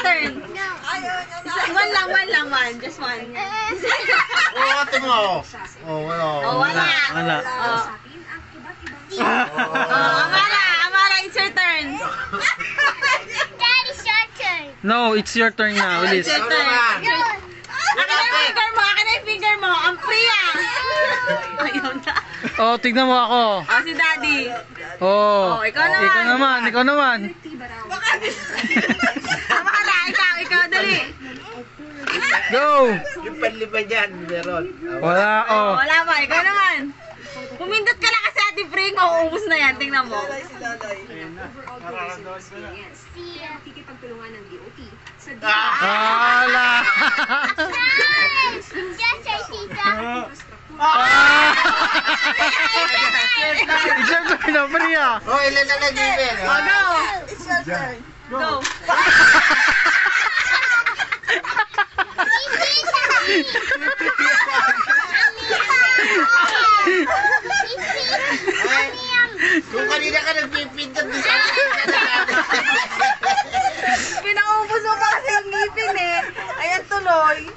turn. One. Just one. Oh, ate mo. Oh, wala. Oh, wala. Wala. Amara, it's your turn. Daddy, your turn. No, it's your turn na. Ulis. It's your turn. Akin na yung finger mo. Ang Priya. Ayun na. Oh, tignan mo ako. Oh, si Daddy. Oh, ikaw naman. Ikaw naman. Ikaw, dali. Go! Yung panlima dyan, meron. Wala, oh. Wala pa, ikaw naman. Pumindot ka lang kasi Ate Pring, mauubos na yan. Tingnan mo. Wala! Just say tita. It's your turn na, Maria. Oh, ilan na nag-ibig? Oh, go. It's your turn. Go. Kung kanina ka nagpipintot doon sa akin. Pinaubos mo pa kasi yung ngipin eh. Ayan tuloy.